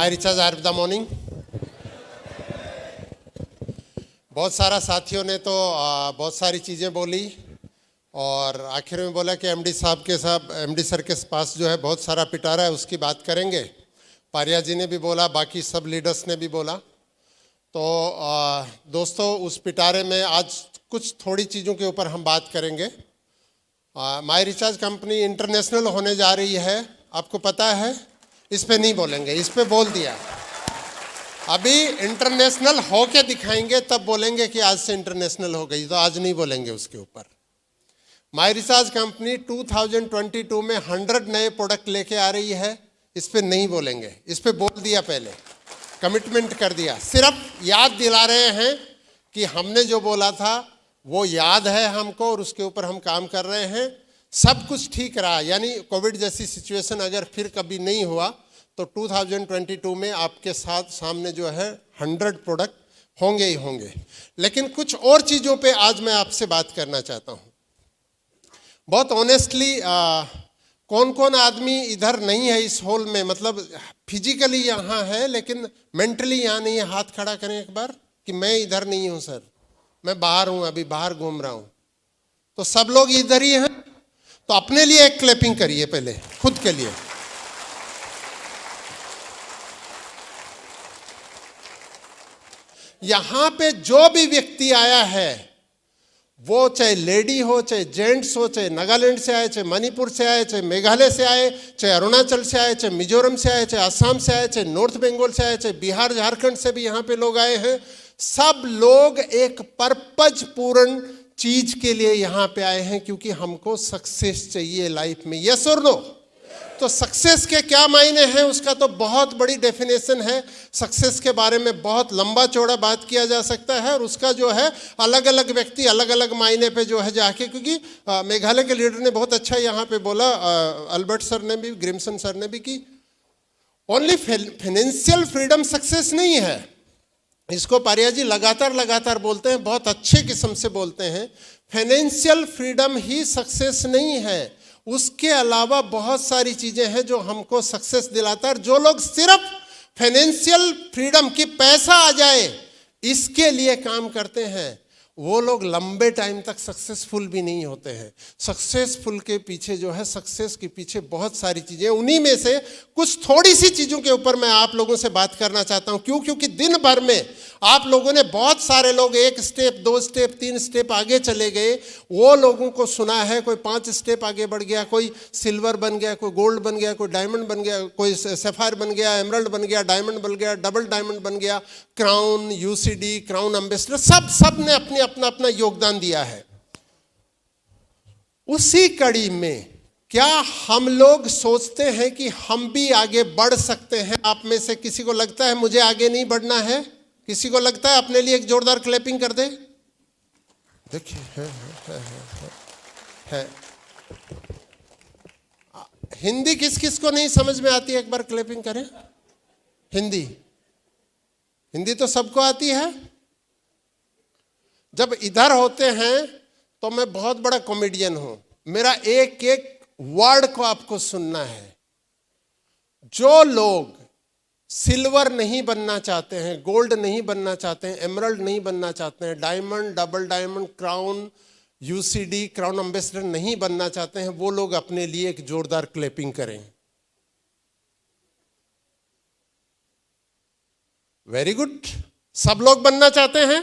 My recharge are the morning. बहुत सारा साथियों ने तो बहुत सारी चीज़ें बोली और आखिर में बोला कि एमडी सर के पास जो है बहुत सारा पिटारा है, उसकी बात करेंगे। पारिया जी ने भी बोला, बाकी सब लीडर्स ने भी बोला। तो दोस्तों, उस पिटारे में आज कुछ थोड़ी चीज़ों के ऊपर हम बात करेंगे। माय रिचार्ज कंपनी इंटरनेशनल होने जा रही है, आपको पता है। इस पे नहीं बोलेंगे, इस पे बोल दिया। अभी इंटरनेशनल हो के दिखाएंगे, तब बोलेंगे कि आज से इंटरनेशनल हो गई, तो आज नहीं बोलेंगे उसके ऊपर। माय रिचार्ज कंपनी 2022 में 100 नए प्रोडक्ट लेके आ रही है, इस पे नहीं बोलेंगे। इस पे बोल दिया, पहले कमिटमेंट कर दिया। सिर्फ याद दिला रहे हैं कि हमने जो बोला था वो याद है हमको और उसके ऊपर हम काम कर रहे हैं। सब कुछ ठीक रहा, यानी कोविड जैसी सिचुएशन अगर फिर कभी नहीं हुआ तो 2022 में आपके सामने जो है 100 प्रोडक्ट होंगे ही होंगे। लेकिन कुछ और चीज़ों पे आज मैं आपसे बात करना चाहता हूँ। बहुत ऑनेस्टली, कौन कौन आदमी इधर नहीं है इस हॉल में, मतलब फिजिकली यहाँ है लेकिन मेंटली यहाँ नहीं है? हाथ खड़ा करें एक बार कि मैं इधर नहीं हूँ सर, मैं बाहर हूँ, अभी बाहर घूम रहा हूँ। तो सब लोग इधर ही हैं। तो अपने लिए एक क्लैपिंग करिए पहले, खुद के लिए। यहां पे जो भी व्यक्ति आया है, वो चाहे लेडी हो, चाहे जेंट्स हो, चाहे नागालैंड से आए, चाहे मणिपुर से आए, चाहे मेघालय से आए, चाहे अरुणाचल से आए, चाहे मिजोरम से आए, चाहे असम से आए, चाहे नॉर्थ बंगाल से आए, चाहे बिहार झारखंड से भी यहाँ पे लोग आए हैं, सब लोग एक पर्पज पूर्ण चीज के लिए यहाँ पे आए हैं, क्योंकि हमको सक्सेस चाहिए लाइफ में। यस और नो? तो सक्सेस के क्या मायने हैं उसका तो बहुत बड़ी डेफिनेशन है। सक्सेस के बारे में बहुत लंबा चौड़ा बात किया जा सकता है और उसका जो है अलग अलग व्यक्ति अलग अलग मायने पे जो है जाके, क्योंकि मेघालय के लीडर ने बहुत अच्छा यहाँ पे बोला, अल्बर्ट सर ने भी, ग्रिमसन सर ने भी, कि ओनली फाइनेंशियल फ्रीडम सक्सेस नहीं है। इसको पारिया जी लगातार बोलते हैं, बहुत अच्छे किस्म से बोलते हैं। फाइनेंशियल फ्रीडम ही सक्सेस नहीं है, उसके अलावा बहुत सारी चीजें हैं जो हमको सक्सेस दिलाता है। जो लोग सिर्फ फाइनेंशियल फ्रीडम की पैसा आ जाए इसके लिए काम करते हैं, वो लोग लंबे टाइम तक सक्सेसफुल भी नहीं होते हैं। सक्सेसफुल के पीछे जो है, सक्सेस के पीछे बहुत सारी चीजें, उन्हीं में से कुछ थोड़ी सी चीजों के ऊपर मैं आप लोगों से बात करना चाहता हूं। क्यों? क्योंकि दिन भर में आप लोगों ने, बहुत सारे लोग 1 स्टेप 2 स्टेप 3 स्टेप आगे चले गए। वो लोगों को सुना है, कोई 5 स्टेप आगे बढ़ गया, कोई सिल्वर बन गया, कोई गोल्ड बन गया, कोई डायमंड बन गया, कोई सैफायर बन गया, एमरल्ड बन गया, डायमंड बन गया, डबल डायमंड बन गया, क्राउन, यूसीडी, क्राउन एम्बेसडर, सब ने अपना योगदान दिया है। उसी कड़ी में क्या हम लोग सोचते हैं कि हम भी आगे बढ़ सकते हैं? आप में से किसी को लगता है मुझे आगे नहीं बढ़ना है? किसी को लगता है? अपने लिए एक जोरदार क्लैपिंग कर दे। देखिए, है। हिंदी किस किस को नहीं समझ में आती है? एक बार क्लैपिंग करें। हिंदी तो सबको आती है। जब इधर होते हैं तो मैं बहुत बड़ा कॉमेडियन हूं, मेरा एक एक वर्ड को आपको सुनना है। जो लोग सिल्वर नहीं बनना चाहते हैं, गोल्ड नहीं बनना चाहते हैं, एमरल्ड नहीं बनना चाहते हैं, diamond, double diamond, crown, UCD, crown ambassador नहीं बनना चाहते हैं, वो लोग अपने लिए एक जोरदार क्लैपिंग करें। Very good. सब लोग बनना चाहते हैं।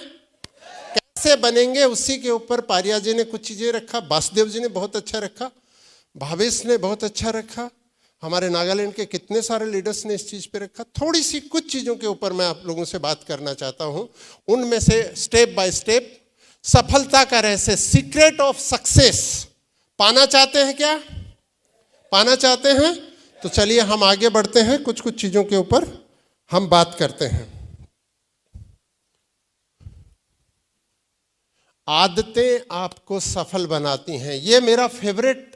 कैसे बनेंगे उसी के ऊपर पारिया जी ने कुछ चीजें रखा, वासुदेव जी ने बहुत अच्छा रखा, भावेश ने बहुत अच्छा रखा, हमारे नागालैंड के कितने सारे लीडर्स ने इस चीज पे रखा। थोड़ी सी कुछ चीजों के ऊपर मैं आप लोगों से बात करना चाहता हूं। उनमें से स्टेप बाय स्टेप सफलता का रहस्य, सीक्रेट ऑफ सक्सेस पाना चाहते हैं क्या? पाना चाहते हैं? तो चलिए हम आगे बढ़ते हैं, कुछ चीजों के ऊपर हम बात करते हैं। आदतें आपको सफल बनाती हैं, ये मेरा फेवरेट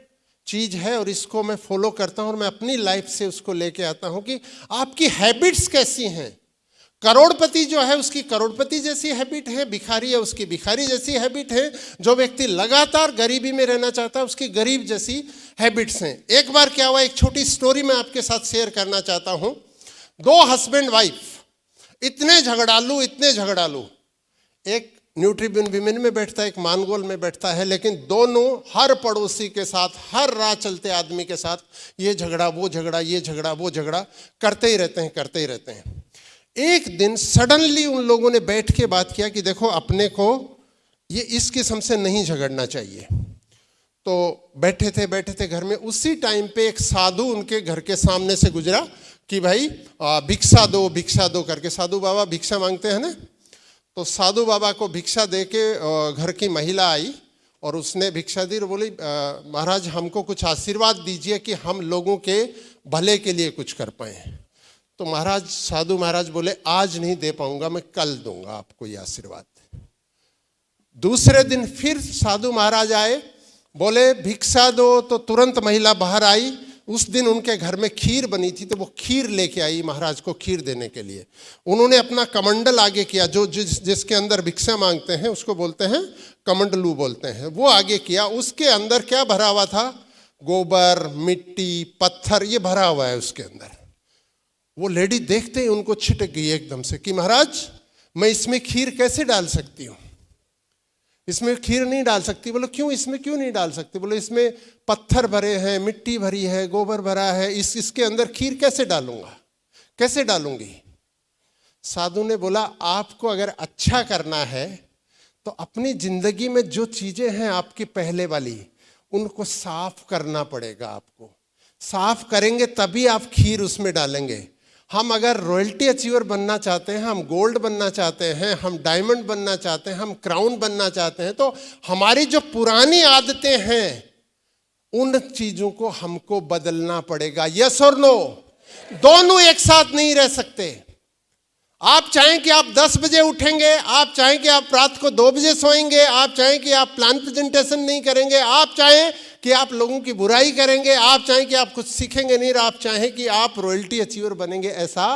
चीज है और इसको मैं फॉलो करता हूं और मैं अपनी लाइफ से उसको लेके आता हूं कि आपकी हैबिट्स कैसी हैं। करोड़पति जो है उसकी करोड़पति जैसी हैबिट है, भिखारी है उसकी भिखारी जैसी हैबिट है, जो व्यक्ति लगातार गरीबी में रहना चाहता है उसकी गरीब जैसी हैबिट्स हैं। एक बार क्या हुआ, एक छोटी स्टोरी मैं आपके साथ शेयर करना चाहता हूं। दो हस्बैंड वाइफ इतने झगड़ालू, एक न्यूट्रिबियन विमेन में बैठता है, एक मानगोल में बैठता है, लेकिन दोनों हर पड़ोसी के साथ, हर राह चलते आदमी के साथ ये झगड़ा वो झगड़ा, ये झगड़ा वो झगड़ा करते ही रहते हैं। एक दिन सडनली उन लोगों ने बैठ के बात किया कि देखो अपने को ये इस किस्म से नहीं झगड़ना चाहिए। तो बैठे थे घर में, उसी टाइम पे एक साधु उनके घर के सामने से गुजरा कि भाई भिक्षा दो करके। साधु बाबा भिक्षा मांगते हैं ना, तो साधु बाबा को भिक्षा दे के घर की महिला आई और उसने भिक्षा दी और बोली महाराज हमको कुछ आशीर्वाद दीजिए कि हम लोगों के भले के लिए कुछ कर पाए। तो साधु महाराज बोले आज नहीं दे पाऊंगा, मैं कल दूंगा आपको ये आशीर्वाद। दूसरे दिन फिर साधु महाराज आए, बोले भिक्षा दो, तो तुरंत महिला बाहर आई। उस दिन उनके घर में खीर बनी थी, तो वो खीर लेके आई महाराज को खीर देने के लिए। उन्होंने अपना कमंडल आगे किया, जो जिसके अंदर भिक्षा मांगते हैं उसको बोलते हैं कमंडलू बोलते हैं, वो आगे किया। उसके अंदर क्या भरा हुआ था? गोबर, मिट्टी, पत्थर, ये भरा हुआ है उसके अंदर। वो लेडी देखते ही उनको छिटक गई एकदम से कि महाराज मैं इसमें खीर कैसे डाल सकती हूँ? इसमें खीर नहीं डाल सकती। बोलो क्यों, इसमें क्यों नहीं डाल सकती? बोलो इसमें पत्थर भरे हैं, मिट्टी भरी है, गोबर भरा है, इसके अंदर खीर कैसे डालूंगा, कैसे डालूंगी? साधु ने बोला आपको अगर अच्छा करना है तो अपनी जिंदगी में जो चीजें हैं आपकी पहले वाली, उनको साफ करना पड़ेगा। आपको साफ करेंगे तभी आप खीर उसमें डालेंगे। हम अगर रॉयल्टी अचीवर बनना चाहते हैं, हम गोल्ड बनना चाहते हैं, हम डायमंड बनना चाहते हैं, हम क्राउन बनना चाहते हैं, तो हमारी जो पुरानी आदतें हैं उन चीजों को हमको बदलना पड़ेगा। यस और नो? दोनों एक साथ नहीं रह सकते। आप चाहें कि आप 10 बजे उठेंगे, आप चाहें कि आप रात को 2 बजे सोएंगे, आप चाहें कि आप प्लान प्रेजेंटेशन नहीं करेंगे, आप चाहें कि आप लोगों की बुराई करेंगे, आप चाहें कि आप कुछ सीखेंगे नहीं, आप चाहें कि आप रॉयल्टी अचीवर बनेंगे, ऐसा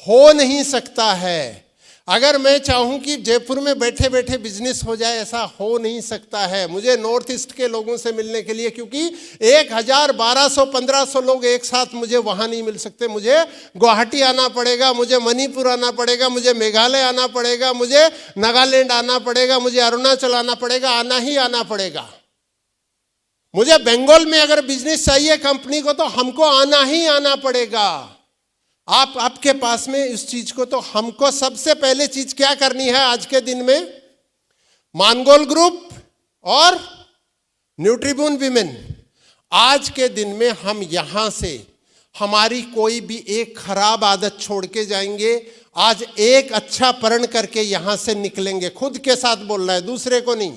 हो नहीं सकता है। अगर मैं चाहूं कि जयपुर में बैठे बैठे बिजनेस हो जाए, ऐसा हो नहीं सकता है। मुझे नॉर्थ ईस्ट के लोगों से मिलने के लिए, क्योंकि 1000, 1200, 1500 लोग एक साथ मुझे वहां नहीं मिल सकते। मुझे गुवाहाटी आना पड़ेगा, मुझे मणिपुर आना पड़ेगा, मुझे मेघालय आना पड़ेगा, मुझे नागालैंड आना पड़ेगा, मुझे अरुणाचल आना पड़ेगा, आना ही आना पड़ेगा। मुझे बंगाल में अगर बिजनेस चाहिए कंपनी को, तो हमको आना ही आना पड़ेगा। आपके पास में इस चीज को, तो हमको सबसे पहले चीज क्या करनी है आज के दिन में? मानगोल ग्रुप और न्यूट्रिबून विमेन, आज के दिन में हम यहां से हमारी कोई भी एक खराब आदत छोड़ के जाएंगे। आज एक अच्छा प्रण करके यहां से निकलेंगे। खुद के साथ बोलना है, दूसरे को नहीं।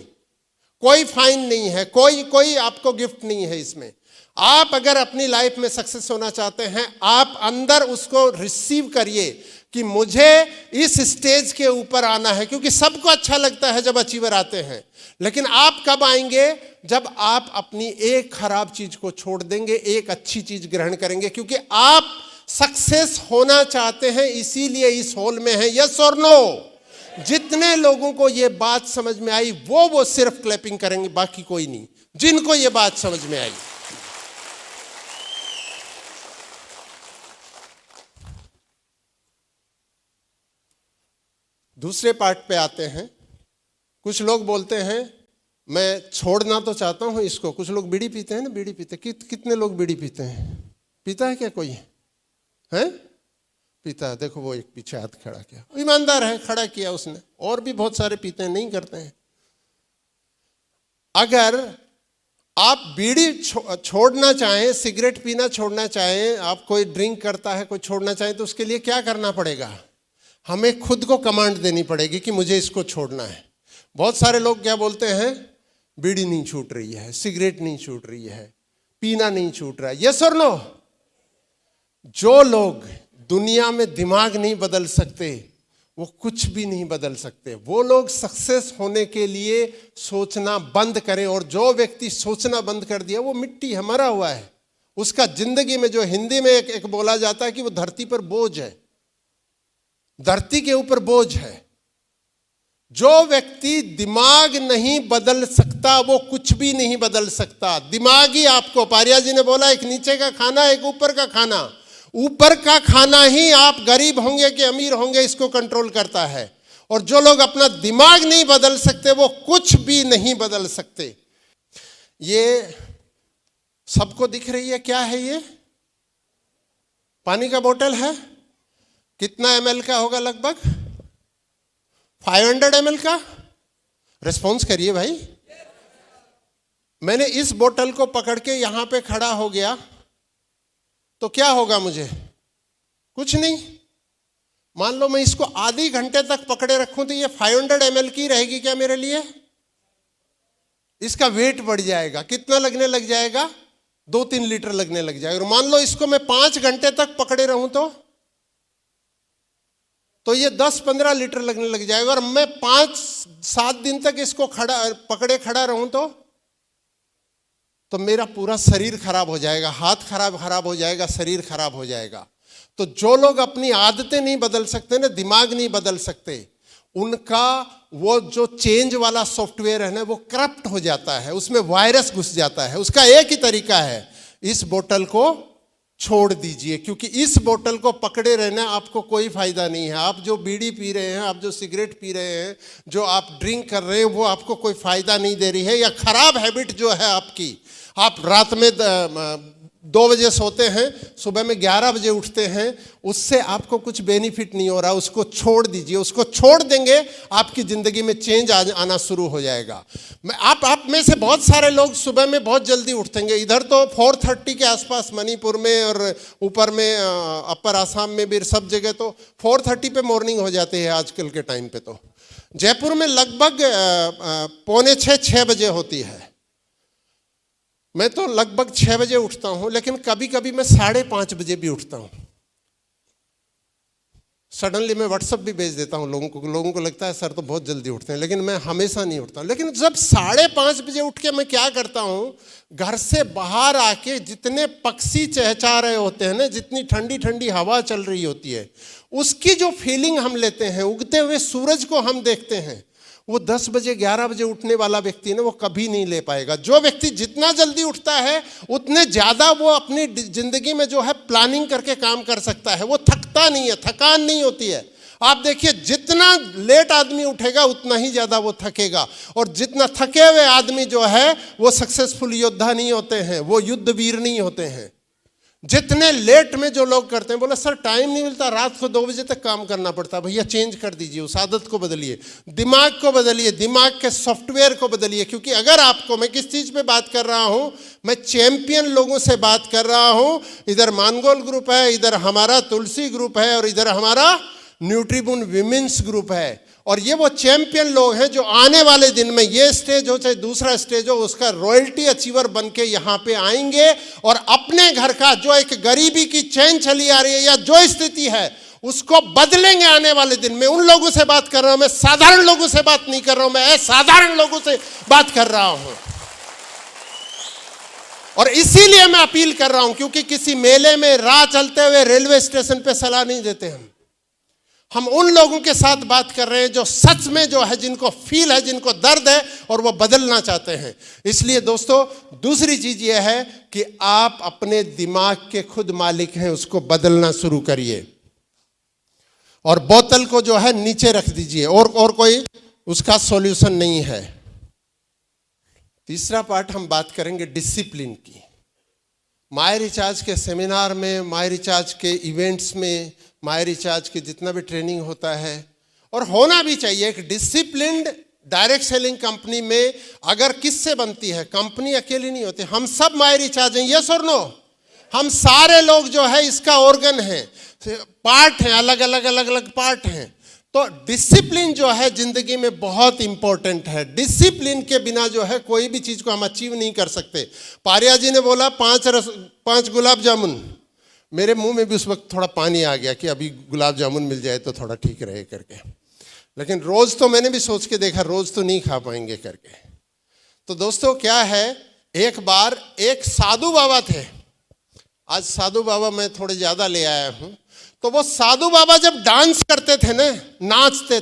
कोई फाइन नहीं है, कोई आपको गिफ्ट नहीं है इसमें। आप अगर अपनी लाइफ में सक्सेस होना चाहते हैं, आप अंदर उसको रिसीव करिए कि मुझे इस स्टेज के ऊपर आना है। क्योंकि सबको अच्छा लगता है जब अचीवर आते हैं, लेकिन आप कब आएंगे? जब आप अपनी एक खराब चीज को छोड़ देंगे, एक अच्छी चीज ग्रहण करेंगे। क्योंकि आप सक्सेस होना चाहते हैं, इसीलिए इस हॉल में है। यस और नो? जितने लोगों को ये बात समझ में आई वो सिर्फ क्लैपिंग करेंगे, बाकी कोई नहीं। जिनको ये बात समझ में आई, दूसरे पार्ट पे आते हैं। कुछ लोग बोलते हैं मैं छोड़ना तो चाहता हूं इसको। कुछ लोग बीड़ी पीते हैं ना, बीड़ी पीते। कितने लोग बीड़ी पीते हैं? पीता है क्या कोई? है पीता है। देखो वो एक पीछे हाथ खड़ा किया, ईमानदार है, खड़ा किया उसने। और भी बहुत सारे पीते हैं, नहीं करते हैं। अगर आप बीड़ी छोड़ना चाहें, सिगरेट पीना छोड़ना चाहें, आप कोई ड्रिंक करता है, कोई छोड़ना चाहें, तो उसके लिए क्या करना पड़ेगा? हमें खुद को कमांड देनी पड़ेगी कि मुझे इसको छोड़ना है। बहुत सारे लोग क्या बोलते हैं? बीड़ी नहीं छूट रही है, सिगरेट नहीं छूट रही है, पीना नहीं छूट रहा है। यस और नो? जो लोग दुनिया में दिमाग नहीं बदल सकते, वो कुछ भी नहीं बदल सकते। वो लोग सक्सेस होने के लिए सोचना बंद करें। और जो व्यक्ति सोचना बंद कर दिया, वो मिट्टी है, मरा हुआ है। उसका जिंदगी में, जो हिंदी में एक बोला जाता है कि वो धरती पर बोझ है, धरती के ऊपर बोझ है। जो व्यक्ति दिमाग नहीं बदल सकता, वो कुछ भी नहीं बदल सकता। दिमाग ही आपको, पारिया जी ने बोला, एक नीचे का खाना, एक ऊपर का खाना। ऊपर का खाना ही आप गरीब होंगे कि अमीर होंगे इसको कंट्रोल करता है। और जो लोग अपना दिमाग नहीं बदल सकते वो कुछ भी नहीं बदल सकते। ये सबको दिख रही है, क्या है ये? पानी का बोतल है। कितना ml का होगा? लगभग 500 ml का। रिस्पॉन्स करिए भाई। मैंने इस बोतल को पकड़ के यहां पे खड़ा हो गया तो क्या होगा मुझे? कुछ नहीं। मान लो मैं इसको आधी घंटे तक पकड़े रखूं तो ये 500 ml की रहेगी क्या मेरे लिए? इसका वेट बढ़ जाएगा। कितना लगने लग जाएगा? 2-3 लीटर लगने लग जाएगा। और मान लो इसको मैं 5 घंटे तक पकड़े रहूं तो ये 10-15 लीटर लगने लग जाएगा। और मैं 5-7 दिन तक इसको पकड़े खड़ा रहूं तो मेरा पूरा शरीर खराब हो जाएगा, हाथ खराब हो जाएगा, शरीर खराब हो जाएगा। तो जो लोग अपनी आदतें नहीं बदल सकते ना, दिमाग नहीं बदल सकते, उनका वो जो चेंज वाला सॉफ्टवेयर है ना वो करप्ट हो जाता है, उसमें वायरस घुस जाता है। उसका एक ही तरीका है, इस बोतल को छोड़ दीजिए, क्योंकि इस बोतल को पकड़े रहना आपको कोई फायदा नहीं है। आप जो बीड़ी पी रहे हैं, आप जो सिगरेट पी रहे हैं, जो आप ड्रिंक कर रहे हैं, वो आपको कोई फायदा नहीं दे रही है। या खराब हैबिट जो है आपकी, आप रात में 2 बजे सोते हैं, सुबह में 11 बजे उठते हैं, उससे आपको कुछ बेनिफिट नहीं हो रहा। उसको छोड़ दीजिए। उसको छोड़ देंगे आपकी जिंदगी में चेंज आना शुरू हो जाएगा। आप में से बहुत सारे लोग सुबह में बहुत जल्दी उठेंगे। इधर तो 4:30 के आसपास मणिपुर में और ऊपर में अपर आसाम में भी सब जगह तो 4:30 पे मॉर्निंग हो जाती है आजकल के टाइम पे। तो जयपुर में लगभग 5:45-6 बजे होती है। मैं तो लगभग 6 बजे उठता हूं, लेकिन कभी कभी मैं 5:30 बजे भी उठता हूं। सडनली मैं व्हाट्सएप भी भेज देता हूं लोगों को लगता है सर तो बहुत जल्दी उठते हैं, लेकिन मैं हमेशा नहीं उठता। लेकिन जब 5:30 बजे उठ के मैं क्या करता हूं, घर से बाहर आके जितने पक्षी चहचहा रहे होते हैं ना, जितनी ठंडी ठंडी हवा चल रही होती है, उसकी जो फीलिंग हम लेते हैं, उगते हुए सूरज को हम देखते हैं, वो 10 बजे 11 बजे उठने वाला व्यक्ति ना वो कभी नहीं ले पाएगा। जो व्यक्ति जितना जल्दी उठता है उतने ज्यादा वो अपनी जिंदगी में जो है प्लानिंग करके काम कर सकता है। वो थकता नहीं है, थकान नहीं होती है। आप देखिए, जितना लेट आदमी उठेगा उतना ही ज्यादा वो थकेगा। और जितना थके हुए आदमी जो है वो सक्सेसफुल योद्धा नहीं होते हैं, वो युद्धवीर नहीं होते हैं। जितने लेट में जो लोग करते हैं, बोला सर टाइम नहीं मिलता, रात को 2 बजे तक काम करना पड़ता है। भैया चेंज कर दीजिए, उस आदत को बदलिए, दिमाग को बदलिए, दिमाग के सॉफ्टवेयर को बदलिए। क्योंकि अगर आपको, मैं किस चीज पे बात कर रहा हूं, मैं चैंपियन लोगों से बात कर रहा हूं। इधर मानगोल ग्रुप है, इधर हमारा तुलसी ग्रुप है, और इधर हमारा न्यूट्रीबून विमेंस ग्रुप है। और ये वो चैंपियन लोग हैं जो आने वाले दिन में, ये स्टेज हो चाहे दूसरा स्टेज हो, उसका रॉयल्टी अचीवर बन के यहाँ पे आएंगे और अपने घर का जो एक गरीबी की चैन चली आ रही है या जो स्थिति है उसको बदलेंगे आने वाले दिन में। उन लोगों से बात कर रहा हूं मैं, साधारण लोगों से बात नहीं कर रहा हूं मैं, असाधारण लोगों से बात कर रहा हूं। और इसीलिए मैं अपील कर रहा हूं, क्योंकि किसी मेले में राह चलते हुए रेलवे स्टेशन पे सलाह नहीं देते हम उन लोगों के साथ बात कर रहे हैं जो सच में जो है, जिनको फील है, जिनको दर्द है और वो बदलना चाहते हैं। इसलिए दोस्तों, दूसरी चीज ये है कि आप अपने दिमाग के खुद मालिक हैं, उसको बदलना शुरू करिए और बोतल को जो है नीचे रख दीजिए। और कोई उसका सॉल्यूशन नहीं है। तीसरा पार्ट हम बात करेंगे डिसिप्लिन की। माय रिचार्ज के सेमिनार में, माय रिचार्ज के इवेंट्स में, माय रिचार्ज के जितना भी ट्रेनिंग होता है, और होना भी चाहिए, एक डिसिप्लिन्ड डायरेक्ट सेलिंग कंपनी में अगर किससे बनती है, कंपनी अकेली नहीं होती, हम सब माय रिचार्ज हैं, यस और नो? हम सारे लोग जो है इसका ऑर्गन है, पार्ट हैं, अलग अलग पार्ट हैं। तो डिसिप्लिन जो है जिंदगी में बहुत इंपॉर्टेंट है। डिसिप्लिन के बिना जो है कोई भी चीज को हम अचीव नहीं कर सकते। पारिया जी ने बोला 5 गुलाब जामुन, मेरे मुंह में भी उस वक्त थोड़ा पानी आ गया कि अभी गुलाब जामुन मिल जाए तो थोड़ा ठीक रहे करके। लेकिन रोज तो मैंने भी सोच के देखा, रोज तो नहीं खा पाएंगे करके। तो दोस्तों क्या है, एक बार एक साधु बाबा थे। आज साधु बाबा मैं थोड़े ज्यादा ले आया हूं। तो वो साधु बाबा जब डांस करते थे ना, नाचते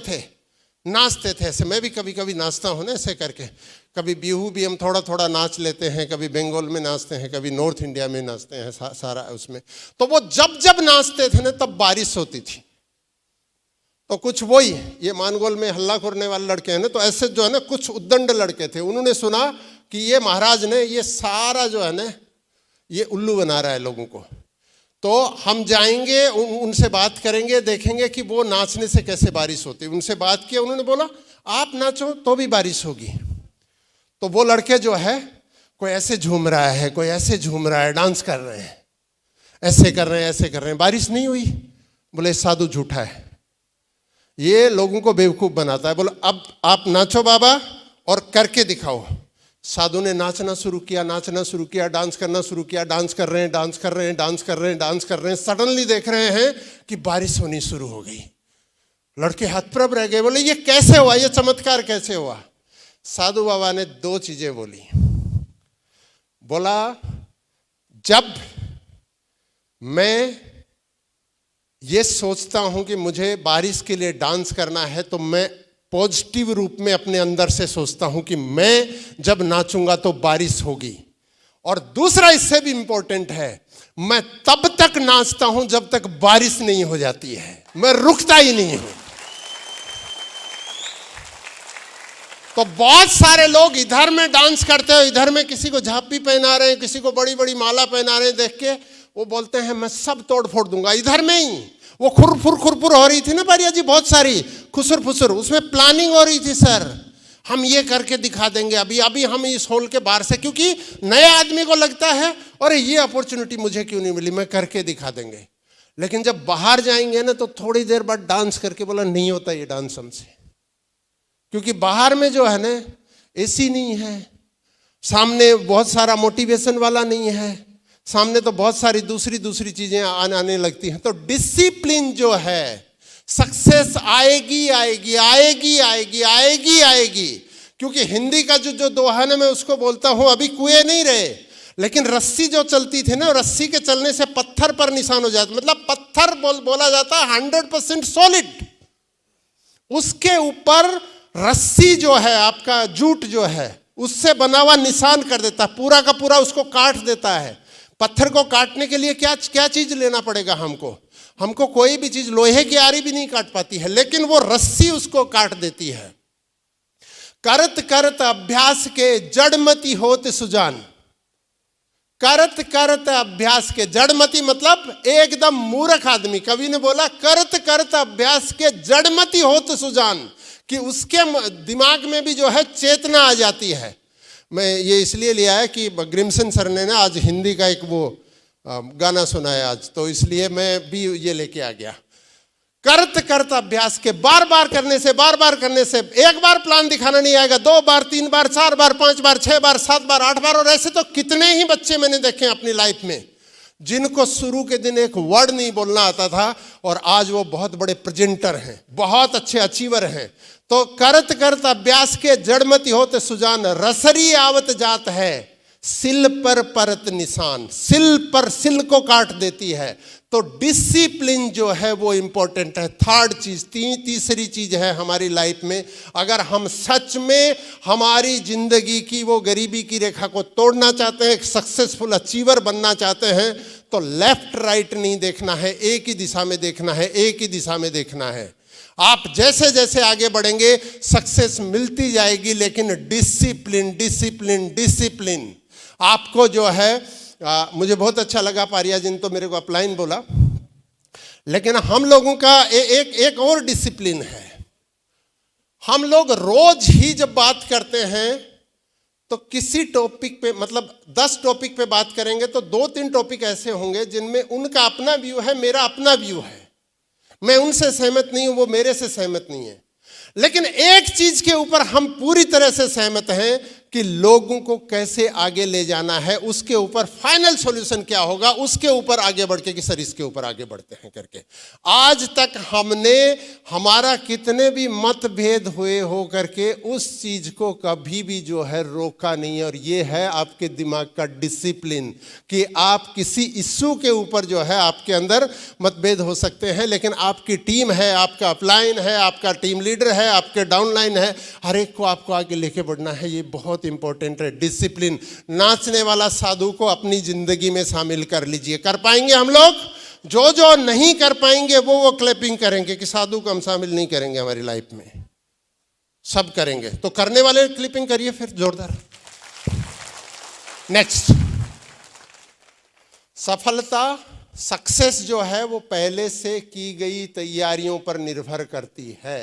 थे ऐसे। मैं भी कभी कभी नाचता हूं ना ऐसे करके। कभी बिहू भी हम थोड़ा थोड़ा नाच लेते हैं, कभी बंगाल में नाचते हैं, कभी नॉर्थ इंडिया में नाचते हैं, सारा उसमें। तो वो जब जब नाचते थे ना तब बारिश होती थी। तो कुछ वही ये मानगोल में हल्ला करने वाले लड़के हैं ना, तो ऐसे जो है ना कुछ उद्दंड लड़के थे, उन्होंने सुना कि ये महाराज ने ये सारा जो है ना ये उल्लू बना रहा है लोगों को, तो हम जाएंगे उनसे बात करेंगे, देखेंगे कि वो नाचने से कैसे बारिश होती है। उनसे बात किया, उन्होंने बोला आप नाचो तो भी बारिश होगी। तो वो लड़के जो है कोई ऐसे झूम रहा है, कोई ऐसे झूम रहा है, डांस कर रहे हैं, ऐसे कर रहे हैं, ऐसे कर रहे हैं, बारिश नहीं हुई। बोले साधु झूठा है, ये लोगों को बेवकूफ बनाता है। बोले अब आप नाचो बाबा और करके दिखाओ। साधु ने नाचना शुरू किया, नाचना शुरू किया, डांस करना शुरू किया, डांस कर रहे हैं, डांस कर रहे हैं, डांस कर रहे हैं, डांस कर रहे हैं। सडनली देख रहे हैं कि बारिश होनी शुरू हो गई। लड़के हतप्रभ रह गए, बोले ये कैसे हुआ, ये चमत्कार कैसे हुआ। साधु बाबा ने दो चीजें बोली। बोला जब मैं ये सोचता हूं कि मुझे बारिश के लिए डांस करना है तो मैं पॉजिटिव रूप में अपने अंदर से सोचता हूं कि मैं जब नाचूंगा तो बारिश होगी। और दूसरा इससे भी इंपॉर्टेंट है, मैं तब तक नाचता हूं जब तक बारिश नहीं हो जाती है, मैं रुकता ही नहीं हूं। तो बहुत सारे लोग इधर में डांस करते हैं, इधर में किसी को झांपी पहना रहे हैं, किसी को बड़ी बड़ी माला पहना रहे हैं, देख के वो बोलते हैं मैं सब तोड़ फोड़ दूंगा। इधर में ही वो खुरपुर हो रही थी ना पारिया जी, बहुत सारी खुसुर फुसुर, उसमें प्लानिंग हो रही थी, सर हम ये करके दिखा देंगे अभी अभी हम इस हॉल के बाहर से, क्योंकि नए आदमी को लगता है अरे ये अपॉर्चुनिटी मुझे क्यों नहीं मिली, मैं करके दिखा देंगे। लेकिन जब बाहर जाएंगे ना तो थोड़ी देर बाद डांस करके बोला नहीं होता ये डांस हमसे, क्योंकि बाहर में जो है ना एसी नहीं है, सामने बहुत सारा मोटिवेशन वाला नहीं है, सामने तो बहुत सारी दूसरी चीजें आने लगती हैं। तो डिसिप्लिन जो है, सक्सेस आएगी आएगी आएगी आएगी आएगी आएगी। क्योंकि हिंदी का जो दोहा है मैं उसको बोलता हूं, अभी कुएं नहीं रहे, लेकिन रस्सी जो चलती थी ना, रस्सी के चलने से पत्थर पर निशान हो जाता, मतलब पत्थर बोला जाता है 100% सॉलिड, उसके ऊपर रस्सी जो है आपका जूट जो है उससे बना हुआ निशान कर देता है, पूरा का पूरा उसको काट देता है। पत्थर को काटने के लिए क्या चीज लेना पड़ेगा हमको कोई भी चीज, लोहे की आरी भी नहीं काट पाती है, लेकिन वो रस्सी उसको काट देती है। करत करत अभ्यास के जड़मती होत सुजान, करत करत अभ्यास के, जड़मती मतलब एकदम मूर्ख आदमी। कवि ने बोला करत करत अभ्यास के जड़मती होत सुजान, कि उसके दिमाग में भी जो है चेतना आ जाती है। मैं ये इसलिए लिया है कि ग्रिमसन सर ने ना आज हिंदी का एक वो गाना सुनाया आज, तो इसलिए मैं भी ये लेके आ गया। करत करत अभ्यास के, बार बार करने से, एक बार प्लान दिखाना नहीं आएगा, 2 बार 3 बार 4 बार 5 बार 6 बार 7 बार 8 बार। और ऐसे तो कितने ही बच्चे मैंने देखे अपनी लाइफ में जिनको शुरू के दिन एक वर्ड नहीं बोलना आता था और आज वो बहुत बड़े प्रेजेंटर हैं, बहुत अच्छे अचीवर हैं। तो करत करत अभ्यास के जड़मती होते सुजान, रसरी आवत जात है सिल पर परत निशान, सिल पर सिल को काट देती है। तो डिसिप्लिन जो है वो इंपॉर्टेंट है। थर्ड चीज, तीसरी चीज है हमारी लाइफ में, अगर हम सच में हमारी जिंदगी की वो गरीबी की रेखा को तोड़ना चाहते हैं, एक सक्सेसफुल अचीवर बनना चाहते हैं, तो लेफ्ट राइट नहीं देखना है, एक ही दिशा में देखना है, एक ही दिशा में देखना है। आप जैसे जैसे आगे बढ़ेंगे सक्सेस मिलती जाएगी, लेकिन डिसिप्लिन डिसिप्लिन डिसिप्लिन आपको जो है मुझे बहुत अच्छा लगा पारिया जी ने तो मेरे को अपलाइन बोला, लेकिन हम लोगों का एक और डिसिप्लिन है। हम लोग रोज ही जब बात करते हैं तो किसी टॉपिक पे, मतलब 10 टॉपिक पे बात करेंगे तो 2-3 टॉपिक ऐसे होंगे जिनमें उनका अपना व्यू है, मेरा अपना व्यू है, मैं उनसे सहमत नहीं हूं, वो मेरे से सहमत नहीं है। लेकिन एक चीज के ऊपर हम पूरी तरह से सहमत हैं कि लोगों को कैसे आगे ले जाना है, उसके ऊपर फाइनल सॉल्यूशन क्या होगा, उसके ऊपर आगे बढ़ के कि सर इसके ऊपर आगे बढ़ते हैं करके। आज तक हमने, हमारा कितने भी मतभेद हुए हो करके उस चीज को कभी भी जो है रोका नहीं। और ये है आपके दिमाग का डिसिप्लिन कि आप किसी इश्यू के ऊपर जो है आपके अंदर मतभेद हो सकते हैं, लेकिन आपकी टीम है, आपका अपलाइन है, आपका टीम लीडर है, आपके डाउनलाइन है, हर एक को आपको आगे लेके बढ़ना है। ये बहुत बहुत इंपॉर्टेंट है, डिसिप्लिन। नाचने वाला साधु को अपनी जिंदगी में शामिल कर लीजिए। कर पाएंगे हम लोग? जो जो नहीं कर पाएंगे वो क्लैपिंग करेंगे कि साधु को हम शामिल नहीं करेंगे हमारी लाइफ में। सब करेंगे तो करने वाले क्लिपिंग करिए फिर जोरदार। नेक्स्ट, सफलता, सक्सेस जो है वो पहले से की गई तैयारियों पर निर्भर करती है।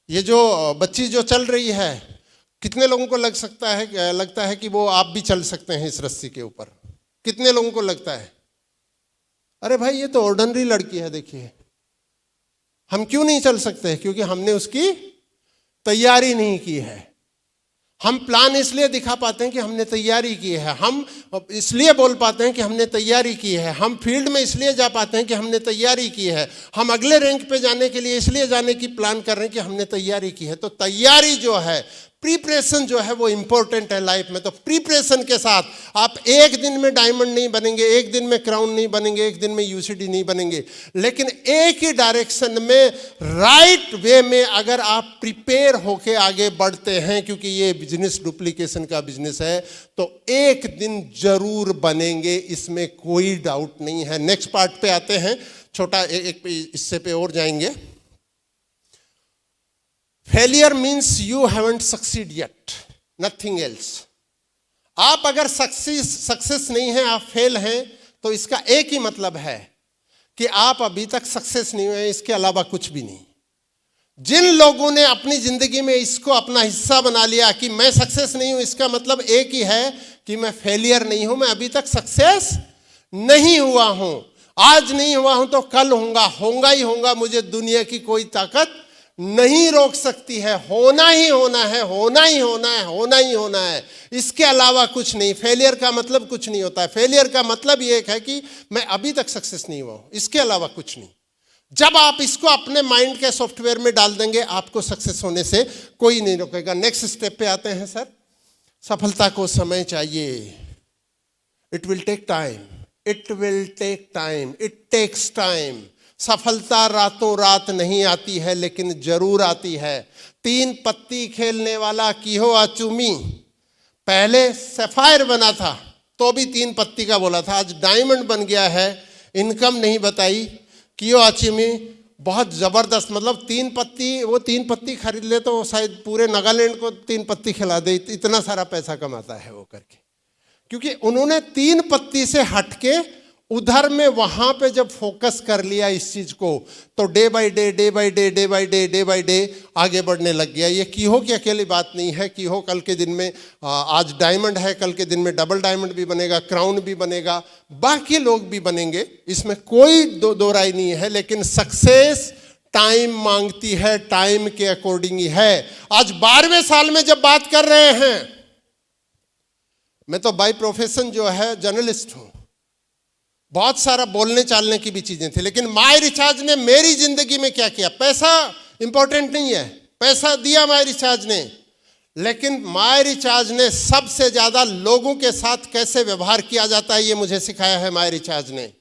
ये जो बच्ची जो चल रही है, कितने लोगों को लगता है कि वो आप भी चल सकते हैं इस रस्सी के ऊपर? कितने लोगों को लगता है अरे भाई ये तो ऑर्डिनरी लड़की है, देखिए हम क्यों नहीं चल सकते? क्योंकि हमने उसकी तैयारी नहीं की है। हम प्लान इसलिए दिखा पाते हैं कि हमने तैयारी की है, हम इसलिए बोल पाते हैं कि हमने तैयारी की है, हम फील्ड में इसलिए जा पाते हैं कि हमने तैयारी की है, हम अगले रैंक पे जाने के लिए इसलिए जाने की प्लान कर रहे हैं कि हमने तैयारी की है। तो तैयारी जो है, प्रिपरेशन जो है वो इंपॉर्टेंट है लाइफ में। तो प्रिपरेशन के साथ आप एक दिन में डायमंड नहीं बनेंगे, एक दिन में क्राउन नहीं बनेंगे, एक दिन में यूसीडी नहीं बनेंगे, लेकिन एक ही डायरेक्शन में राइट वे में अगर आप प्रिपेयर होके आगे बढ़ते हैं, क्योंकि ये बिजनेस डुप्लीकेशन का बिजनेस है, तो एक दिन जरूर बनेंगे, इसमें कोई डाउट नहीं है। नेक्स्ट पार्ट पे आते हैं, छोटा एक इससे पे और जाएंगे। Failure means you haven't succeed yet, nothing else. आप अगर सक्सेस नहीं है, आप फेल हैं, तो इसका एक ही मतलब है कि आप अभी तक सक्सेस नहीं हुए, इसके अलावा कुछ भी नहीं। जिन लोगों ने अपनी जिंदगी में इसको अपना हिस्सा बना लिया कि मैं सक्सेस नहीं हूं, इसका मतलब एक ही है कि मैं फेलियर नहीं हूं, मैं अभी तक सक्सेस नहीं हुआ हूं। आज नहीं हुआ हूं तो कल होऊंगा ही होऊंगा, मुझे दुनिया की कोई ताकत नहीं रोक सकती है। होना ही होना है, होना ही होना है, होना ही होना है, इसके अलावा कुछ नहीं। फेलियर का मतलब कुछ नहीं होता है। फेलियर का मतलब ये है कि मैं अभी तक सक्सेस नहीं हुआ हूं, इसके अलावा कुछ नहीं। जब आप इसको अपने माइंड के सॉफ्टवेयर में डाल देंगे, आपको सक्सेस होने से कोई नहीं रोकेगा। नेक्स्ट स्टेप पे आते हैं सर। सफलता को समय चाहिए। It will take time, it will take time, it takes time. सफलता रातों रात नहीं आती है, लेकिन जरूर आती है। 3 पत्ती खेलने वाला कीहो आचुमी पहले सफायर बना था तो भी 3 पत्ती का बोला था, आज डायमंड बन गया है। इनकम नहीं बताई। कीहो आचुमी बहुत जबरदस्त, मतलब 3 पत्ती, वो 3 पत्ती खरीद ले तो शायद पूरे नागालैंड को 3 पत्ती खिला दे, इतना सारा पैसा कमाता है वो करके। क्योंकि उन्होंने 3 पत्ती से हटके उधर में वहां पे जब फोकस कर लिया इस चीज को, तो day by day, day by day, day by day, day by day आगे बढ़ने लग गया। ये कीहो की अकेली बात नहीं है। कीहो कल के दिन में, आज डायमंड है, कल के दिन में डबल डायमंड भी बनेगा, क्राउन भी बनेगा, बाकी लोग भी बनेंगे, इसमें कोई दो राय नहीं है। लेकिन सक्सेस टाइम मांगती है, टाइम के अकॉर्डिंग ही है। आज 12वें साल में जब बात कर रहे हैं, मैं तो बाय प्रोफेशन जो है जर्नलिस्ट हूं, बहुत सारा बोलने चालने की भी चीजें थी, लेकिन माय रिचार्ज ने मेरी जिंदगी में क्या किया? पैसा इंपॉर्टेंट नहीं है, पैसा दिया माय रिचार्ज ने, लेकिन माय रिचार्ज ने सबसे ज्यादा लोगों के साथ कैसे व्यवहार किया जाता है ये मुझे सिखाया है माय रिचार्ज ने।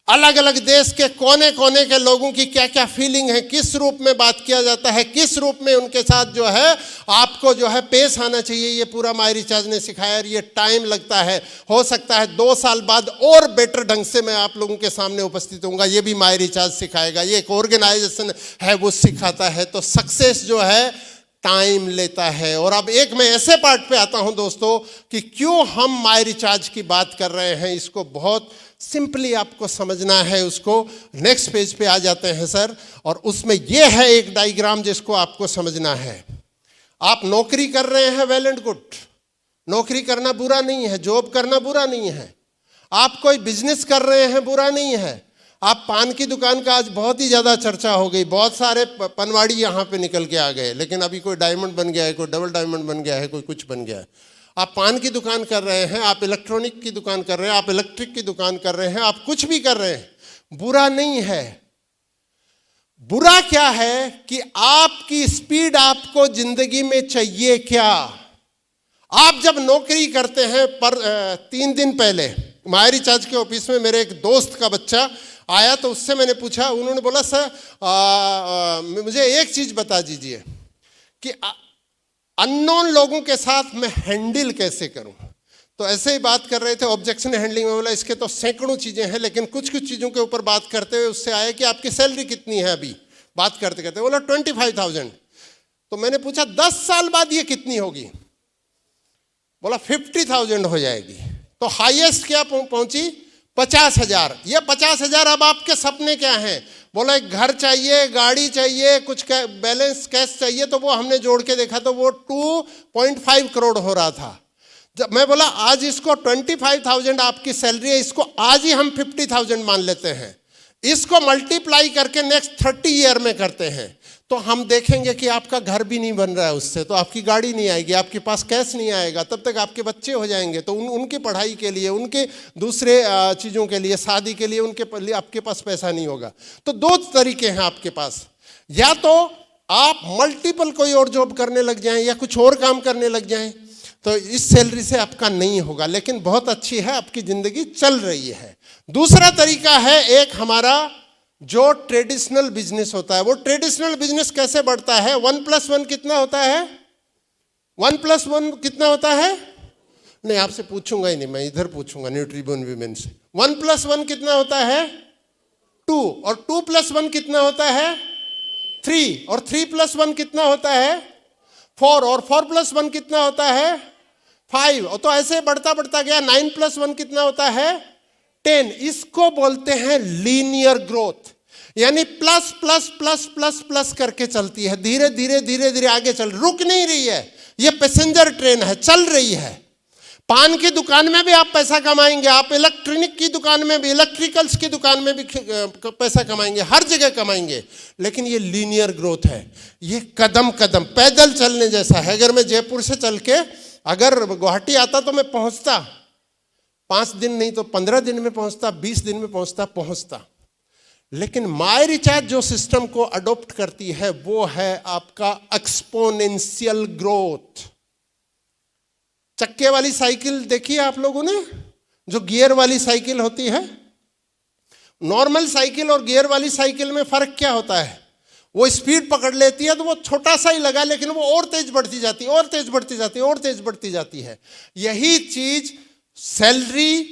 अलग अलग देश के कोने कोने के लोगों की क्या क्या फीलिंग है, किस रूप में बात किया जाता है, किस रूप में उनके साथ जो है आपको जो है पेश आना चाहिए, ये पूरा माय रिचार्ज ने सिखाया। ये टाइम लगता है, हो सकता है 2 साल बाद और बेटर ढंग से मैं आप लोगों के सामने उपस्थित होऊंगा, ये भी माय रिचार्ज सिखाएगा। ये एक ऑर्गेनाइजेशन है, वो सिखाता है। तो सक्सेस जो है टाइम लेता है। और अब एक मैं ऐसे पार्ट पे आता हूं दोस्तों कि क्यों हम माय रिचार्ज की बात कर रहे हैं, इसको बहुत सिंपली आपको समझना है। उसको नेक्स्ट पेज पे आ जाते हैं सर, और उसमें यह है एक डायग्राम जिसको आपको समझना है। आप नौकरी कर रहे हैं, वेल एंड गुड, नौकरी करना बुरा नहीं है, जॉब करना बुरा नहीं है। आप कोई बिजनेस कर रहे हैं, बुरा नहीं है। आप पान की दुकान का आज बहुत ही ज़्यादा चर्चा हो गई, बहुत सारे पनवाड़ी यहाँ पे निकल के आ गए, लेकिन अभी कोई डायमंड बन गया है, कोई डबल डायमंड बन गया है, कोई कुछ बन गया है। आप पान की दुकान कर रहे हैं, आप इलेक्ट्रॉनिक की दुकान कर रहे हैं, आप इलेक्ट्रिक की दुकान कर रहे हैं, आप कुछ भी कर रहे हैं, बुरा नहीं है। बुरा क्या है कि आपकी स्पीड आपको जिंदगी में चाहिए क्या। आप जब नौकरी करते हैं, पर 3 दिन पहले माय रिचार्ज के ऑफिस में मेरे एक दोस्त का बच्चा आया, तो उससे मैंने पूछा, उन्होंने बोला सर मुझे एक चीज बता दीजिए कि अननोन लोगों के साथ मैं हैंडल कैसे करूं। तो ऐसे ही बात कर रहे थे ऑब्जेक्शन हैंडलिंग में, बोला इसके तो सैकड़ों चीजें हैं, लेकिन कुछ कुछ चीजों के ऊपर बात करते हुए उससे आया कि आपकी सैलरी कितनी है अभी, बात करते करते बोला 25,000। तो मैंने पूछा 10 साल बाद ये कितनी होगी, बोला 50,000 हो जाएगी। तो हाईएस्ट क्या पहुंची 50,000। ये 50,000 अब आपके सपने क्या हैं, बोला एक घर चाहिए, गाड़ी चाहिए, कुछ बैलेंस कैश चाहिए। तो वो हमने जोड़ के देखा तो वो 2.5 करोड़ हो रहा था। जब मैं बोला आज इसको 25,000 आपकी सैलरी है, इसको आज ही हम 50,000 मान लेते हैं, इसको मल्टीप्लाई करके नेक्स्ट 30 ईयर में करते हैं, तो हम देखेंगे कि आपका घर भी नहीं बन रहा है उससे, तो आपकी गाड़ी नहीं आएगी, आपके पास कैश नहीं आएगा, तब तक आपके बच्चे हो जाएंगे, तो उनकी पढ़ाई के लिए, उनके दूसरे चीज़ों के लिए, शादी के लिए, उनके लिए आपके पास पैसा नहीं होगा। तो 2 तरीके हैं आपके पास, या तो आप मल्टीपल कोई और जॉब करने लग जाएं या कुछ और काम करने लग जाएं, तो इस सैलरी से आपका नहीं होगा, लेकिन बहुत अच्छी है, आपकी ज़िंदगी चल रही है। दूसरा तरीका है एक हमारा जो ट्रेडिशनल बिजनेस होता है। वो ट्रेडिशनल बिजनेस कैसे बढ़ता है, 1+1 कितना होता है, 1+1 कितना होता है, नहीं आपसे पूछूंगा ही नहीं, मैं इधर पूछूंगा न्यूट्रीबोन वीमेन से। 1+1 कितना होता है 2, और 2+1 कितना होता है 3, और 3+1 कितना होता है 4, और 4+1 कितना होता है 5, और तो ऐसे बढ़ता बढ़ता गया। 9+1 कितना होता है 10। इसको बोलते हैं लीनियर ग्रोथ, यानी plus plus plus plus plus करके चलती है, धीरे धीरे धीरे धीरे आगे चल, रुक नहीं रही है, ये पैसेंजर ट्रेन है, चल रही है। पान की दुकान में भी आप पैसा कमाएंगे, आप इलेक्ट्रॉनिक की दुकान में भी, इलेक्ट्रिकल्स की दुकान में भी पैसा कमाएंगे, हर जगह कमाएंगे, लेकिन ये लीनियर ग्रोथ है, ये कदम कदम पैदल चलने जैसा है। अगर मैं जयपुर से चल के अगर गुवाहाटी आता तो मैं पहुंचता 5 दिन नहीं तो 15 दिन में पहुंचता, 20 दिन में पहुंचता। लेकिन माय रिचार्ज जो सिस्टम को अडॉप्ट करती है वो है आपका एक्सपोनेंशियल ग्रोथ। चक्के वाली साइकिल देखी है आप लोगों ने, जो गियर वाली साइकिल होती है। नॉर्मल साइकिल और गियर वाली साइकिल में फर्क क्या होता है, वो स्पीड पकड़ लेती है तो वो छोटा सा ही लगा, लेकिन वो और तेज बढ़ती जाती है, और तेज बढ़ती जाती है, और तेज बढ़ती जाती है। यही चीज सैलरी,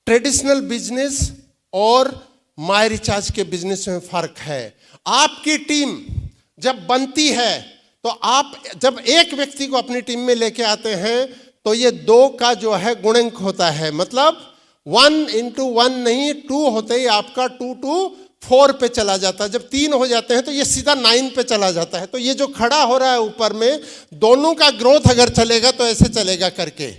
ट्रेडिशनल बिजनेस और माय रिचार्ज के बिजनेस में फर्क है। आपकी टीम जब बनती है तो आप जब एक व्यक्ति को अपनी टीम में लेके आते हैं तो ये 2 का जो है गुणक होता है, मतलब 1 into 1 नहीं, 2 होते ही आपका 2 to 4 पे चला जाता है। जब 3 हो जाते हैं तो ये सीधा 9 पे चला जाता है। तो ये जो खड़ा हो रहा है ऊपर में, दोनों का ग्रोथ अगर चलेगा तो ऐसे चलेगा करके।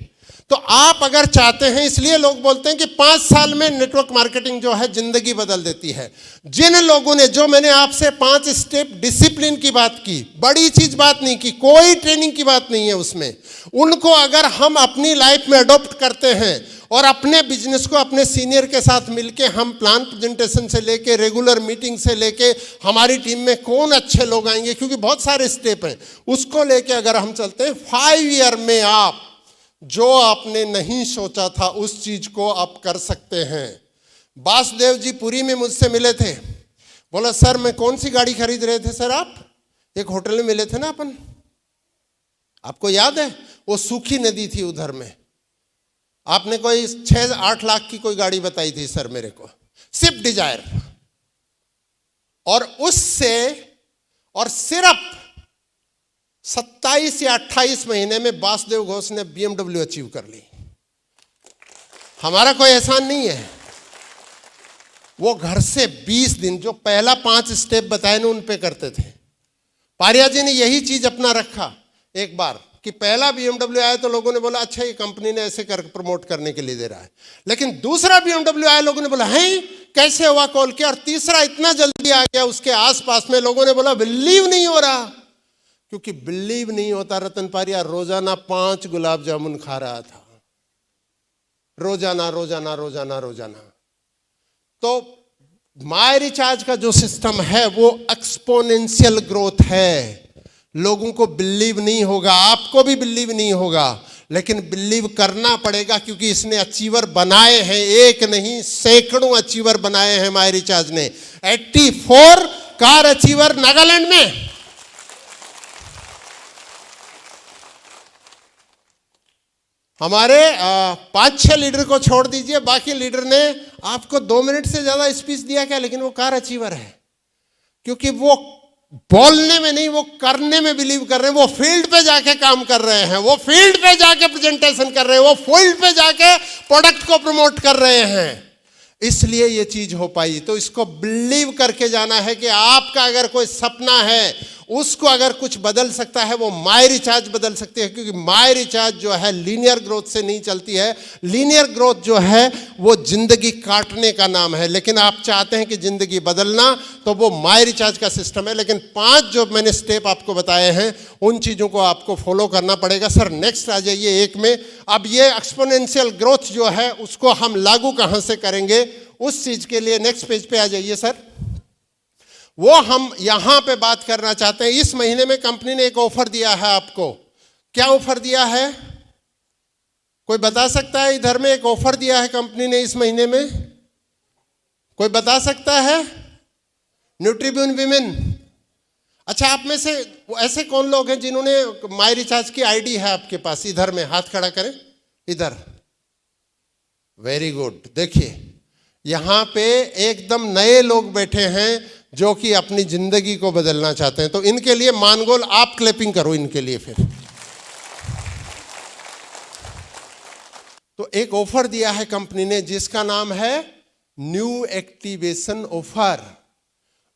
तो आप अगर चाहते हैं, इसलिए लोग बोलते हैं कि 5 साल में नेटवर्क मार्केटिंग जो है जिंदगी बदल देती है। जिन लोगों ने, जो मैंने आपसे 5 स्टेप डिसिप्लिन की बात की, बड़ी चीज बात नहीं की, कोई ट्रेनिंग की बात नहीं है उसमें, उनको अगर हम अपनी लाइफ में अडॉप्ट करते हैं और अपने बिजनेस को अपने सीनियर के साथ मिलके हम प्लान प्रेजेंटेशन से लेके, रेगुलर मीटिंग से लेके, हमारी टीम में कौन अच्छे लोग आएंगे, क्योंकि बहुत सारे स्टेप हैं, उसको लेके अगर हम चलते हैं, 5 ईयर में आप जो आपने नहीं सोचा था उस चीज को आप कर सकते हैं। वासुदेव जी पुरी में मुझसे मिले थे, बोला सर मैं कौन सी गाड़ी खरीद रहे थे सर आप, एक होटल में मिले थे ना अपन, आपको याद है, वो सूखी नदी थी उधर में, आपने कोई 6-8 लाख की कोई गाड़ी बताई थी सर मेरे को, स्विफ्ट डिजायर, और उससे और सिर्फ 27 या 28 महीने में वासुदेव घोष ने BMW अचीव कर ली। हमारा कोई एहसान नहीं है। वो घर से 20 दिन जो पहला 5 स्टेप बताए ना उन पे करते थे। पारिया जी ने यही चीज अपना रखा एक बार कि पहला BMW आया तो लोगों ने बोला अच्छा ये कंपनी ने ऐसे कर प्रमोट करने के लिए दे रहा है, लेकिन दूसरा BMW आया, लोगों ने बोला है कैसे हुआ, कॉल किया, और तीसरा इतना जल्दी आ गया उसके आसपास में, लोगों ने बोला बिलीव नहीं हो रहा, क्योंकि बिलीव नहीं होता। रतन पारिया रोजाना 5 गुलाब जामुन खा रहा था, रोजाना रोजाना रोजाना रोजाना। तो माय रिचार्ज का जो सिस्टम है वो एक्सपोनेंशियल ग्रोथ है। लोगों को बिलीव नहीं होगा, आपको भी बिलीव नहीं होगा, लेकिन बिलीव करना पड़ेगा, क्योंकि इसने अचीवर बनाए हैं, एक नहीं सैकड़ों अचीवर बनाए हैं माय रिचार्ज ने। 84 कार अचीवर नागालैंड में, हमारे 5-6 लीडर को छोड़ दीजिए, बाकी लीडर ने आपको 2 मिनट से ज्यादा स्पीच दिया क्या, लेकिन वो कार अचीवर है, क्योंकि वो बोलने में नहीं, वो करने में बिलीव कर रहे हैं। वो फील्ड पे जाके काम कर रहे हैं, वो फील्ड पे जाके प्रेजेंटेशन कर रहे हैं, वो फील्ड पे जाके प्रोडक्ट को प्रमोट कर रहे हैं, इसलिए ये चीज हो पाई। तो इसको बिलीव करके जाना है कि आपका अगर कोई सपना है, उसको अगर कुछ बदल सकता है, वो माय रिचार्ज बदल सकती है, क्योंकि माय रिचार्ज जो है लीनियर ग्रोथ से नहीं चलती है। लीनियर ग्रोथ जो है वो जिंदगी काटने का नाम है, लेकिन आप चाहते हैं कि जिंदगी बदलना, तो वो माय रिचार्ज का सिस्टम है। लेकिन 5 जो मैंने स्टेप आपको बताए हैं, उन चीजों को आपको फॉलो करना पड़ेगा। सर नेक्स्ट आ जाइए 1 में। अब ये एक्सपोनेंशियल ग्रोथ जो है उसको हम लागू कहां से करेंगे, उस चीज के लिए नेक्स्ट पेज पे आ जाइए सर। वो हम यहां पे बात करना चाहते हैं। इस महीने में कंपनी ने एक ऑफर दिया है आपको। क्या ऑफर दिया है, कोई बता सकता है? इधर में एक ऑफर दिया है कंपनी ने इस महीने में, कोई बता सकता है? न्यूट्रीब्यून विमेन। अच्छा, आप में से ऐसे कौन लोग हैं जिन्होंने माय रिचार्ज की आईडी है आपके पास? इधर में हाथ खड़ा करें, इधर। Very good. देखिए यहां पे एकदम नए लोग बैठे हैं जो कि अपनी जिंदगी को बदलना चाहते हैं, तो इनके लिए मानगोल आप क्लैपिंग करो इनके लिए। फिर तो एक ऑफर दिया है कंपनी ने जिसका नाम है न्यू एक्टिवेशन ऑफर।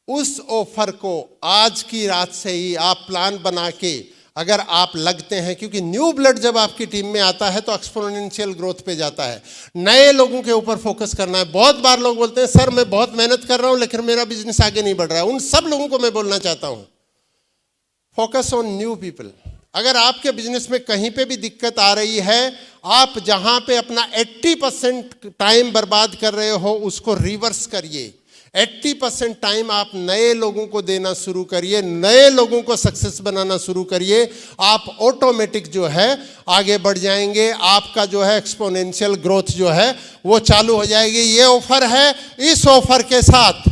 उस ऑफर को आज की रात से ही आप प्लान बना के अगर आप लगते हैं, क्योंकि न्यू ब्लड जब आपकी टीम में आता है तो एक्सपोनेंशियल ग्रोथ पे जाता है। नए लोगों के ऊपर फोकस करना है। बहुत बार लोग बोलते हैं सर मैं बहुत मेहनत कर रहा हूं लेकिन मेरा बिजनेस आगे नहीं बढ़ रहा है। उन सब लोगों को मैं बोलना चाहता हूं, फोकस ऑन न्यू पीपल। अगर आपके बिजनेस में कहीं पे भी दिक्कत आ रही है, आप जहां पे अपना 80% टाइम बर्बाद कर रहे हो उसको रिवर्स करिए। 80% टाइम आप नए लोगों को देना शुरू करिए, नए लोगों को सक्सेस बनाना शुरू करिए। आप ऑटोमेटिक जो है आगे बढ़ जाएंगे। आपका जो है एक्सपोनेंशियल ग्रोथ जो है वो चालू हो जाएगी। ये ऑफर है। इस ऑफर के साथ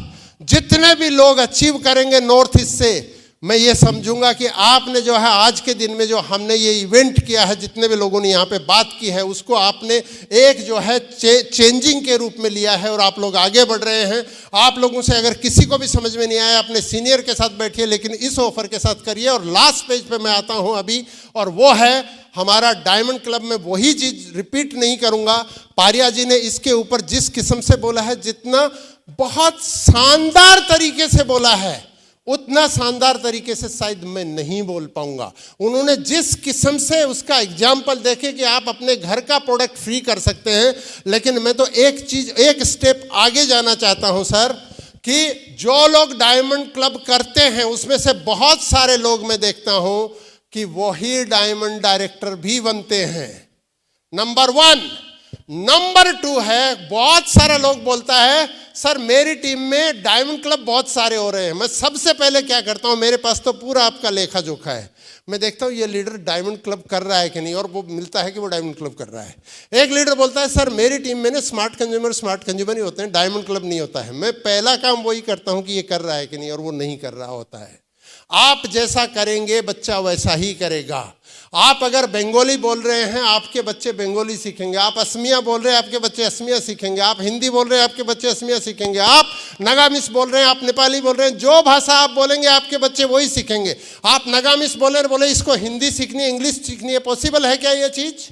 जितने भी लोग अचीव करेंगे नॉर्थ ईस्ट से, मैं ये समझूंगा कि आपने जो है आज के दिन में जो हमने ये इवेंट किया है, जितने भी लोगों ने यहाँ पे बात की है, उसको आपने एक जो है चेंजिंग के रूप में लिया है और आप लोग आगे बढ़ रहे हैं। आप लोगों से अगर किसी को भी समझ में नहीं आया, अपने सीनियर के साथ बैठिए, लेकिन इस ऑफर के साथ करिए। और लास्ट पेज पे मैं आता हूँ अभी, और वो है हमारा डायमंड क्लब में। वही चीज रिपीट नहीं करूंगा। पारिया जी ने इसके ऊपर जिस किस्म से बोला है, जितना बहुत शानदार तरीके से बोला है, उतना शानदार तरीके से शायद मैं नहीं बोल पाऊंगा। उन्होंने जिस किस्म से उसका एग्जाम्पल देखे कि आप अपने घर का प्रोडक्ट फ्री कर सकते हैं, लेकिन मैं तो एक स्टेप आगे जाना चाहता हूं सर, कि जो लोग डायमंड क्लब करते हैं उसमें से बहुत सारे लोग मैं देखता हूं कि वही डायमंड डायरेक्टर भी बनते हैं। नंबर 1। नंबर 2 है, बहुत सारा लोग बोलता है सर मेरी टीम में डायमंड क्लब बहुत सारे हो रहे हैं। मैं सबसे पहले क्या करता हूं, मेरे पास तो पूरा आपका लेखा जोखा है। मैं देखता हूं ये लीडर डायमंड क्लब कर रहा है कि नहीं, और वो मिलता है कि वो डायमंड क्लब कर रहा है। एक लीडर बोलता है सर मेरी टीम में ना स्मार्ट कंज्यूमर ही होते हैं, डायमंड क्लब नहीं होता है। मैं पहला काम वही करता हूं कि ये कर रहा है कि नहीं, और वो नहीं कर रहा होता है। आप जैसा करेंगे बच्चा वैसा ही करेगा। आप अगर बंगाली बोल रहे हैं, आपके बच्चे बंगाली सीखेंगे। आप असमिया बोल रहे हैं, आपके बच्चे असमिया सीखेंगे। आप हिंदी बोल रहे हैं, आपके बच्चे असमिया सीखेंगे। आप नगामिस बोल रहे हैं, आप नेपाली बोल रहे हैं, जो भाषा आप बोलेंगे आपके बच्चे वही सीखेंगे। आप नगामिस बोले बोले इसको हिंदी सीखनी है, इंग्लिश सीखनी है, पॉसिबल है क्या ये चीज?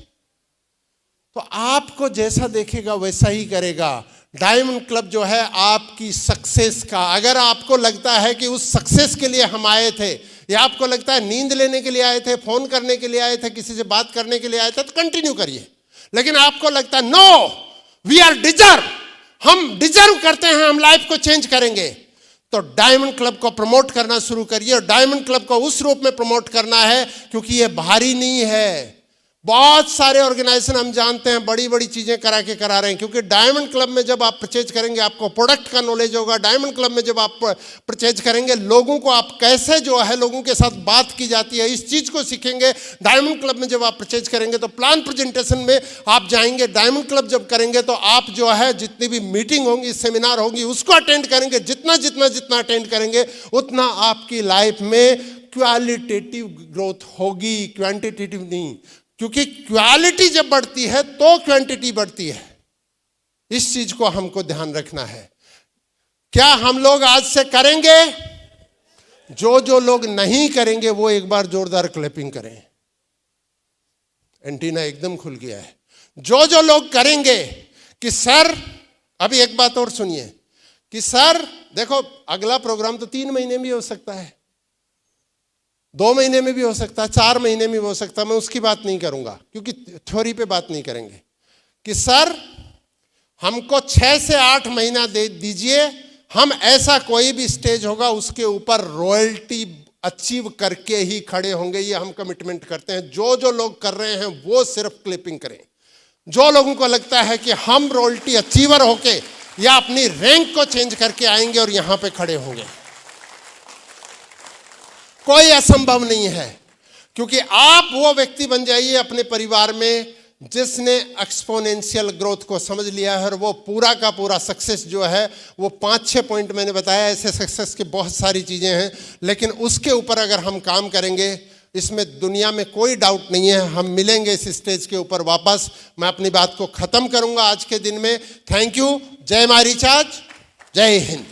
तो आपको जैसा देखेगा वैसा ही करेगा। डायमंड क्लब जो है आपकी सक्सेस का, अगर आपको लगता है कि उस सक्सेस के लिए हम आए थे, या आपको लगता है नींद लेने के लिए आए थे, फोन करने के लिए आए थे, किसी से बात करने के लिए आए थे, तो कंटिन्यू करिए। लेकिन आपको लगता है नो वी आर डिजर्व, हम डिजर्व करते हैं, हम लाइफ को चेंज करेंगे, तो डायमंड क्लब को प्रमोट करना शुरू करिए। और डायमंड क्लब को उस रूप में प्रमोट करना है क्योंकि ये भारी नहीं है। बहुत सारे ऑर्गेनाइजेशन हम जानते हैं बड़ी बड़ी चीजें करा रहे हैं, क्योंकि डायमंड क्लब में जब आप परचेज करेंगे आपको प्रोडक्ट का नॉलेज होगा। डायमंड क्लब में जब आप परचेज करेंगे, लोगों को आप कैसे जो है लोगों के साथ बात की जाती है इस चीज को सीखेंगे। डायमंड क्लब में जब आप परचेज करेंगे तो प्लान प्रेजेंटेशन में आप जाएंगे। डायमंड क्लब जब करेंगे तो आप जो है जितनी भी मीटिंग होंगी, सेमिनार होंगी, उसको अटेंड करेंगे। जितना अटेंड करेंगे उतना आपकी लाइफ में क्वालिटेटिव ग्रोथ होगी, क्वांटिटेटिव नहीं। क्योंकि क्वालिटी जब बढ़ती है तो क्वांटिटी बढ़ती है। इस चीज को हमको ध्यान रखना है। क्या हम लोग आज से करेंगे? जो लोग नहीं करेंगे वो एक बार जोरदार क्लैपिंग करें। एंटीना एकदम खुल गया है। जो लोग करेंगे कि सर, अभी एक बात और सुनिए कि सर देखो, अगला प्रोग्राम तो 3 महीने में भी हो सकता है, 2 महीने में भी हो सकता है, 4 महीने में भी हो सकता है। मैं उसकी बात नहीं करूंगा क्योंकि थ्योरी पे बात नहीं करेंगे। कि सर हमको 6 से 8 महीना दे दीजिए, हम ऐसा कोई भी स्टेज होगा उसके ऊपर रॉयल्टी अचीव करके ही खड़े होंगे, ये हम कमिटमेंट करते हैं। जो लोग कर रहे हैं वो सिर्फ क्लिपिंग करें। जो लोगों को लगता है कि हम रॉयल्टी अचीवर होके या अपनी रैंक को चेंज करके आएंगे और यहां पे खड़े होंगे, कोई असंभव नहीं है। क्योंकि आप वो व्यक्ति बन जाइए अपने परिवार में जिसने एक्सपोनेंशियल ग्रोथ को समझ लिया है, और वो पूरा का पूरा सक्सेस जो है वो 5-6 पॉइंट मैंने बताया। ऐसे सक्सेस की बहुत सारी चीजें हैं, लेकिन उसके ऊपर अगर हम काम करेंगे, इसमें दुनिया में कोई डाउट नहीं है, हम मिलेंगे इस स्टेज के ऊपर वापस। मैं अपनी बात को खत्म करूंगा आज के दिन में। Thank you. जय मां रिचार्ज, जय हिंद।